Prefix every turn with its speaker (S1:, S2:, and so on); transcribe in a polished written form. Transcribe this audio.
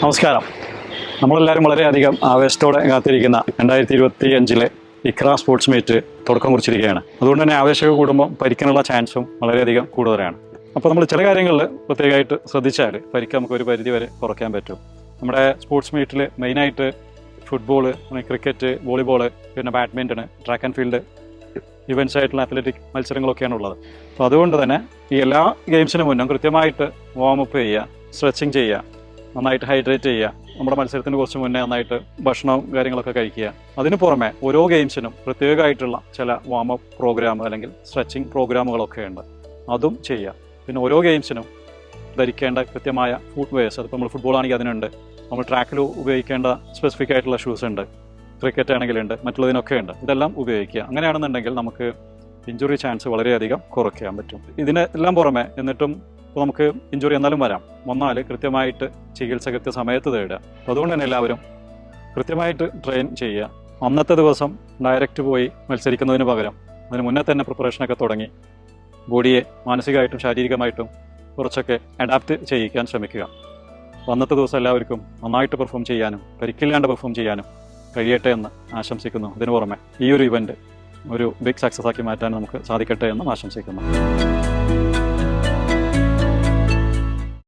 S1: നമസ്കാരം. നമ്മളെല്ലാവരും വളരെയധികം ആവേശത്തോടെ കാത്തിരിക്കുന്ന 2025 ഇക്ര സ്പോർട്സ് മീറ്റ് തുടക്കം കുറിച്ചിരിക്കുകയാണ്. അതുകൊണ്ട് തന്നെ ആവേശം കൂടുമ്പോൾ പരിക്കാനുള്ള ചാൻസും വളരെയധികം കൂടുതലാണ്. അപ്പോൾ നമ്മൾ ചില കാര്യങ്ങളിൽ പ്രത്യേകമായിട്ട് ശ്രദ്ധിച്ചാൽ പരിക്ക് നമുക്ക് ഒരു പരിധി വരെ കുറയ്ക്കാൻ പറ്റും. നമ്മുടെ സ്പോർട്സ് മീറ്റിൽ മെയിനായിട്ട് ഫുട്ബോൾ, ക്രിക്കറ്റ്, വോളിബോൾ, പിന്നെ badminton, track and field events ആയിട്ടുള്ള അത്ലറ്റിക് മത്സരങ്ങളൊക്കെയാണ് ഉള്ളത്. അപ്പോൾ അതുകൊണ്ട് തന്നെ ഈ എല്ലാ ഗെയിംസിന് മുന്നും കൃത്യമായിട്ട് വാമപ്പ് ചെയ്യുക, സ്ട്രെച്ചിങ് ചെയ്യുക, നന്നായിട്ട് ഹൈഡ്രേറ്റ് ചെയ്യുക, നമ്മുടെ മത്സരത്തിന് കുറച്ച് മുന്നേ നന്നായിട്ട് ഭക്ഷണവും കാര്യങ്ങളൊക്കെ കഴിക്കുക. അതിന് പുറമെ ഓരോ ഗെയിംസിനും പ്രത്യേകമായിട്ടുള്ള ചില വാമപ്പ് പ്രോഗ്രാം അല്ലെങ്കിൽ സ്ട്രെച്ചിങ് പ്രോഗ്രാമുകളൊക്കെ ഉണ്ട്, അതും ചെയ്യുക. പിന്നെ ഓരോ ഗെയിംസിനും ധരിക്കേണ്ട കൃത്യമായ ഫുട് വെയർസ്, അതിപ്പോൾ നമ്മൾ ഫുട്ബോൾ ആണെങ്കിൽ അതിനുണ്ട്, നമ്മൾ ട്രാക്കിൽ ഉപയോഗിക്കേണ്ട സ്പെസിഫിക് ആയിട്ടുള്ള ഷൂസ് ഉണ്ട്, ക്രിക്കറ്റ് ആണെങ്കിലുണ്ട്, മറ്റുള്ളതിനൊക്കെ ഉണ്ട്. ഇതെല്ലാം ഉപയോഗിക്കുക. അങ്ങനെയാണെന്നുണ്ടെങ്കിൽ നമുക്ക് ഇഞ്ചുറി ചാൻസ് വളരെയധികം കുറയ്ക്കാൻ പറ്റും. ഇതിനെല്ലാം പുറമെ എന്നിട്ടും ഇപ്പോൾ നമുക്ക് ഇഞ്ചുറി എന്നാലും വന്നാൽ കൃത്യമായിട്ട് ചികിത്സ കൃത്യസമയത്ത് തേടുക. അപ്പോൾ അതുകൊണ്ട് തന്നെ എല്ലാവരും കൃത്യമായിട്ട് ട്രെയിൻ ചെയ്യുക. അന്നത്തെ ദിവസം ഡയറക്റ്റ് പോയി മത്സരിക്കുന്നതിന് പകരം അതിന് മുന്നേ തന്നെ പ്രിപ്പറേഷനൊക്കെ തുടങ്ങി ബോഡിയെ മാനസികമായിട്ടും ശാരീരികമായിട്ടും കുറച്ചൊക്കെ അഡാപ്റ്റ് ചെയ്യിക്കാൻ ശ്രമിക്കുക. അന്നത്തെ ദിവസം എല്ലാവർക്കും നന്നായിട്ട് പെർഫോം ചെയ്യാനും പരിക്കില്ലാണ്ട് പെർഫോം ചെയ്യാനും കഴിയട്ടെ എന്ന് ആശംസിക്കുന്നു. ഇതിനു പുറമെ ഈ ഒരു ഇവൻറ്റ് ഒരു ബിഗ് സക്സസ് ആക്കി മാറ്റാൻ നമുക്ക് സാധിക്കട്ടെ എന്നും ആശംസിക്കുന്നു.